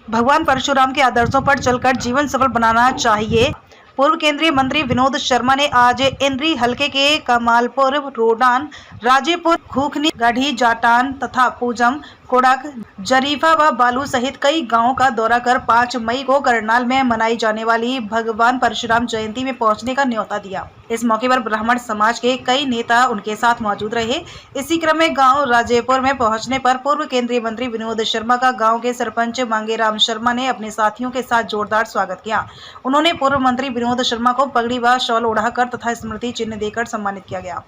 भगवान परशुराम के आदर्शों पर चलकर जीवन सफल बनाना चाहिए। पूर्व केंद्रीय मंत्री विनोद शर्मा ने आज इंद्री हलके के कमालपुर, रोडान, राजेपुर, खूखनी, गढ़ी, जाटान तथा पूजम, कोड़क, जरीफा व बालू सहित कई गांवों का दौरा कर 5 मई को करनाल में मनाई जाने वाली भगवान परशुराम जयंती में पहुंचने का न्योता दिया। इस मौके पर ब्राह्मण समाज के कई नेता उनके साथ मौजूद रहे। इसी क्रम में गांव राजेपुर में पहुंचने पर पूर्व केंद्रीय मंत्री विनोद शर्मा का गांव के सरपंच मांगेराम शर्मा ने अपने साथियों के साथ जोरदार स्वागत किया। उन्होंने पूर्व मंत्री विनोद शर्मा को पगड़ी व शॉल ओढ़ाकर तथा स्मृति चिन्ह देकर सम्मानित किया गया।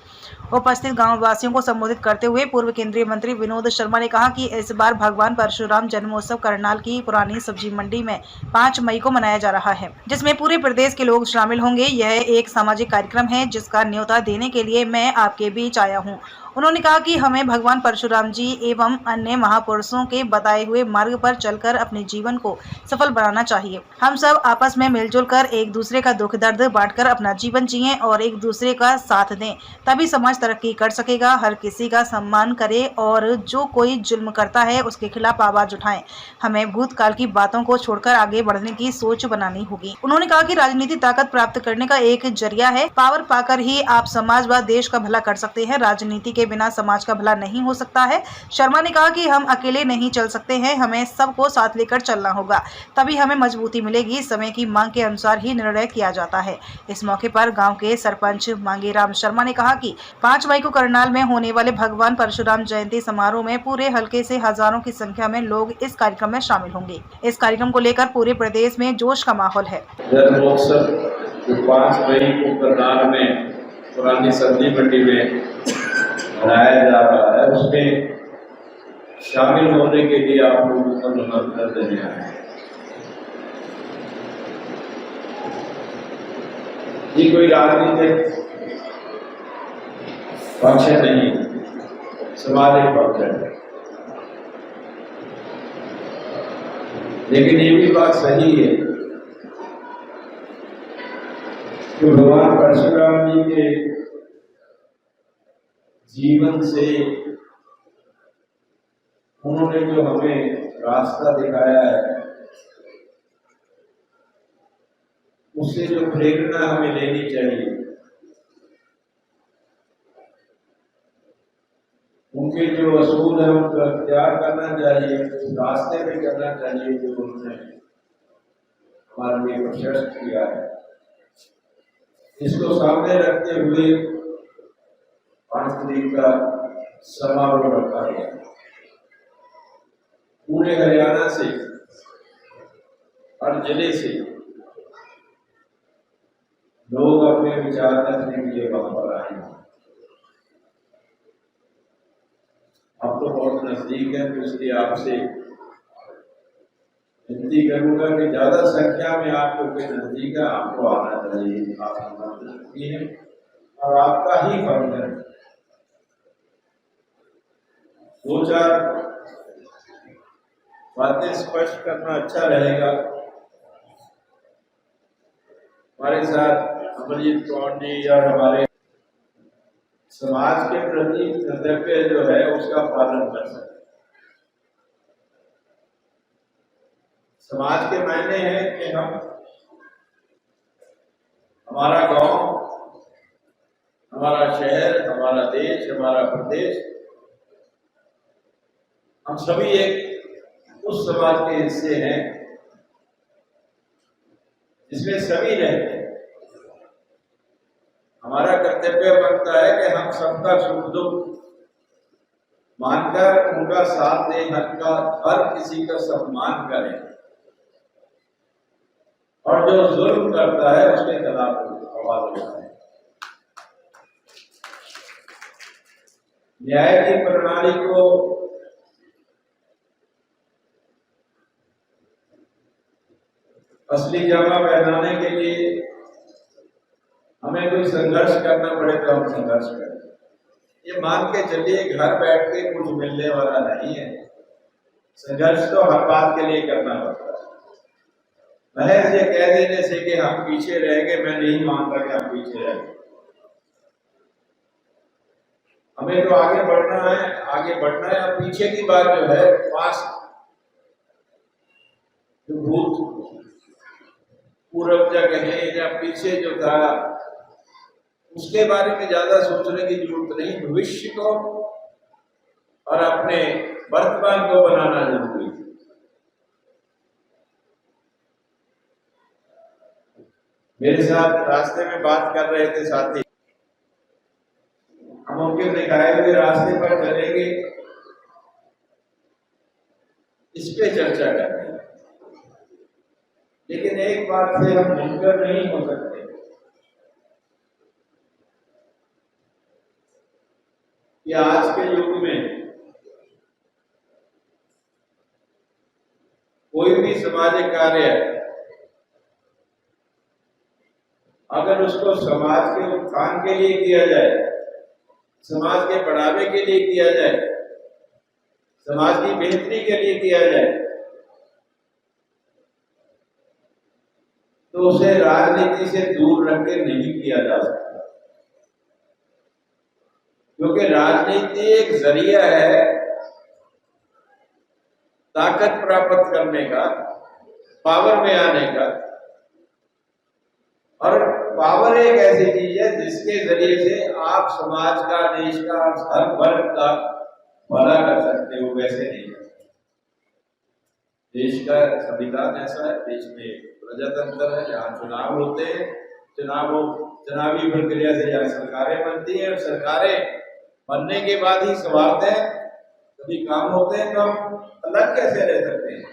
उपस्थित गांव वासियों को संबोधित करते हुए पूर्व केंद्रीय मंत्री विनोद शर्मा ने कहा कि इस बार भगवान परशुराम जन्मोत्सव करनाल की पुरानी सब्जी मंडी में 5 मई को मनाया जा रहा है, जिसमें पूरे प्रदेश के लोग शामिल होंगे। यह एक सामाजिक कार्यक्रम है जिसका न्योता देने के लिए मैं आपके बीच आया हूं। उन्होंने कहा कि हमें भगवान परशुराम जी एवं अन्य महापुरुषों के बताए हुए मार्ग पर चलकर अपने जीवन को सफल बनाना चाहिए। हम सब आपस में मिलजुल कर एक दूसरे का दुख दर्द बांटकर अपना जीवन जिएं और एक दूसरे का साथ दें, तभी समाज तरक्की कर सकेगा। हर किसी का सम्मान करें और जो कोई जुल्म करता है उसके खिलाफ आवाज उठाएं। हमें भूतकाल की बातों को छोड़कर आगे बढ़ने की सोच बनानी होगी। उन्होंने कहा कि राजनीति ताकत प्राप्त करने का एक जरिया है। पावर पाकर ही आप समाज व देश का भला कर सकते हैं। राजनीति के बिना समाज का भला नहीं हो सकता है। शर्मा ने कहा कि हम अकेले नहीं चल सकते हैं, हमें सबको साथ लेकर चलना होगा, तभी हमें मजबूती मिलेगी। समय की मांग के अनुसार ही निर्णय किया जाता है। इस मौके पर गांव के सरपंच मांगेराम शर्मा ने कहा कि 5 मई को करनाल में होने वाले भगवान परशुराम जयंती समारोह में पूरे हलके से हजारों की संख्या में लोग इस कार्यक्रम में शामिल होंगे। इस कार्यक्रम को लेकर पूरे प्रदेश में जोश का माहौल है। जन्मोत्सव जो 5 मई को करनाल में पुरानी सब्जी मंडी में मनाया जा रहा है, उसमें शामिल होने के लिए आप लोगों को निमंत्रण देने आए हैं। ये कोई राजनीतिक पक्ष नहीं, सामाजिक पक्ष है। लेकिन ये भी बात सही है कि भगवान परशुराम जी के जीवन से उन्होंने जो हमें रास्ता दिखाया है, उससे जो प्रेरणा हमें लेनी चाहिए, उनके जो असूल है उनका त्याग करना चाहिए, उस रास्ते में करना चाहिए जो उन्होंने हमारे लिए प्रशस्त किया है। इसको सामने रखते हुए 5 तारीख का समारोह रखा गया। पूरे हरियाणा से, हर जिले से लोग अपने विचार रखने के लिए वहां पर आए हैं। अब तो बहुत नजदीक है, तो इसलिए आपसे विनती करूंगा कि ज्यादा संख्या में आप लोग के नजदीक है, आपको आना चाहिए। आप आमंत्रित हैं और आपका ही फर्ज है। 2-4 बातें स्पष्ट करना अच्छा रहेगा। हमारे साथ अमरजीत कौर जी या हमारे समाज के प्रति कर्तव्य जो है उसका पालन कर सकते। समाज के मायने हैं कि हम, हमारा गांव, हमारा शहर, हमारा देश, हमारा प्रदेश, हम सभी एक उस समाज के हिस्से हैं जिसमें सभी रहते हैं। हमारा कर्तव्य बनता है कि हम सबका सुख दुख मानकर उनका साथ दें, हर किसी का सम्मान करें और जो जुल्म करता है उसके खिलाफ आवाज उठाएं। न्याय की प्रणाली को असली जामा पहनाने के लिए हमें कोई संघर्ष करना पड़े तो हम संघर्ष करें। ये मान के चलिए घर बैठ के कुछ मिलने वाला नहीं है। संघर्ष तो हर बात के लिए करना पड़ता है। महज ये कह देने से कि हम पीछे रह गए, मैं नहीं मानता कि हम पीछे रह गए। हमें तो आगे बढ़ना है, आगे बढ़ना है। और पीछे की बात जो है, पास जो भूत पूर्व जगह है या पीछे जो था उसके बारे में ज्यादा सोचने की जरूरत नहीं, भविष्य को और अपने वर्तमान को बनाना जरूरी है। मेरे साथ रास्ते में बात कर रहे थे साथी, हम उनके दिखाए हुए रास्ते पर चलेंगे, इस पे चर्चा करेंगे, लेकिन एक बात से हम मुनकर नहीं हो सकते कि आज के युग में कोई भी सामाजिक कार्य अगर उसको समाज के उत्थान के लिए किया जाए, समाज के बढ़ावे के लिए किया जाए, समाज की बेहतरी के लिए किया जाए, तो उसे राजनीति से दूर रख के नहीं किया जा सकता, क्योंकि राजनीति एक जरिया है ताकत प्राप्त करने का, पावर में आने का, और पावर एक ऐसी चीज है जिसके जरिए से आप समाज का, देश का, हर वर्ग का भला कर सकते हो, वैसे नहीं कर सकते। देश का संविधान ऐसा है, देश में प्रजातंत्र है, जहाँ चुनाव होते हैं, चुनावी प्रक्रिया से जहाँ सरकारें बनती हैं, और सरकारें बनने के बाद ही स्वार्थ है कभी काम होते हैं, तो हम अलग कैसे रह सकते हैं?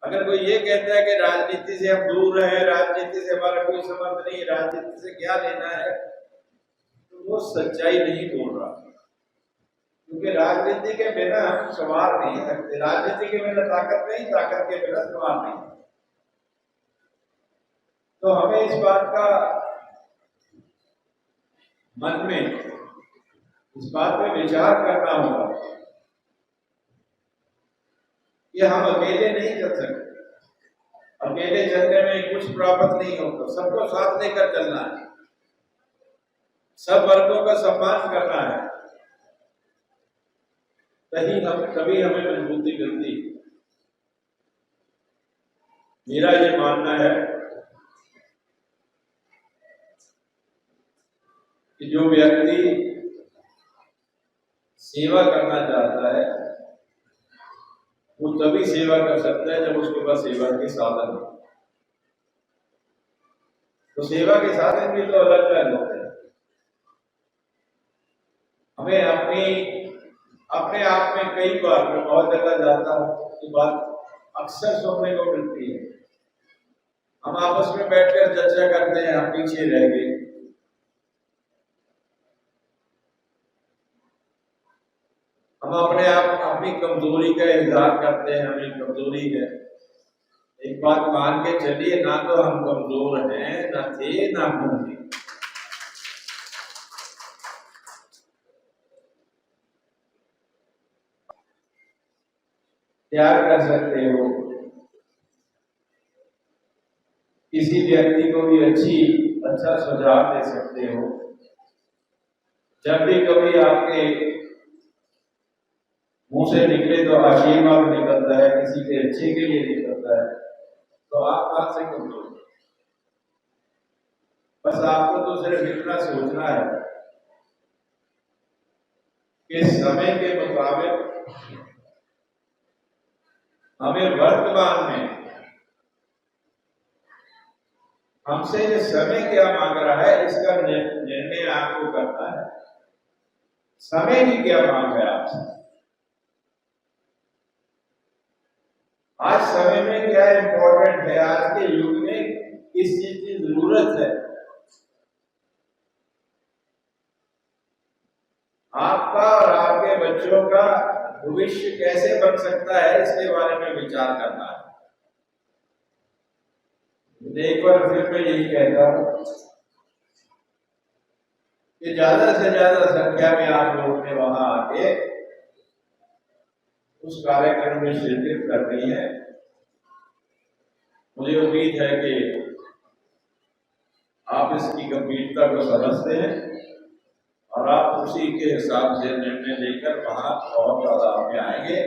अगर कोई ये कहता है कि राजनीति से हम दूर रहे, राजनीति से हमारा कोई संबंध नहीं, राजनीति से क्या लेना है, तो वो सच्चाई नहीं बोल रहा, क्योंकि राजनीति के बिना हम संवार नहीं सकते, राजनीति के बिना ताकत नहीं, ताकत के बिना संवार नहीं। तो हमें इस बात का मन में, इस बात पे विचार करना होगा कि हम अकेले नहीं चल सकते, अकेले चलने में कुछ प्राप्त नहीं होता, सबको साथ लेकर चलना है, सब वर्गों का सम्मान करना है, तभी हमें मजबूती मिलती है। मेरा ये मानना है कि जो व्यक्ति सेवा करना चाहता है वो तभी सेवा कर सकता है जब उसके पास सेवा के साधन हो। तो सेवा के साधन भी तो अलग अलग होते हैं। हमें अपने आप में कई बार, मैं बहुत जगह जाता हूँ, ये बात अक्सर सुनने को मिलती है, हम आपस में बैठकर चर्चा करते हैं, हम पीछे रह गए, हम अपने आप अपनी कमजोरी का इजहार करते हैं, हमें कमजोरी है। एक बात मान के चलिए, ना तो हम कमजोर हैं, ना थे, ना होंगे। प्यार कर सकते हो, किसी व्यक्ति को भी अच्छा सुझाव दे सकते हो। जब भी कभी आपके मुंह से निकले तो आशीर्वाद निकलता है, किसी के अच्छे के लिए निकलता है, तो आप बात से कमजोर। बस आपको तो सिर्फ इतना सोचना है कि समय के मुताबिक हमें वर्तमान में हमसे ये समय क्या मांग रहा है, इसका निर्णय आपको करना है। समय की क्या मांग है आपसे, आज समय में क्या इंपॉर्टेंट है, आज के युग में किस चीज की जरूरत है, आपका और आपके बच्चों का भविष्य कैसे बन सकता है, इसके बारे में विचार करना है। एक बार फिर मैं यही कहता हूं कि ज्यादा से ज्यादा संख्या में आप लोगों ने वहां आके उस कार्यक्रम में शिरकत करनी है। मुझे उम्मीद है कि आप इसकी गंभीरता को समझते हैं और आप उसी के हिसाब से निर्णय लेकर वहां और ज्यादा आगे आएंगे।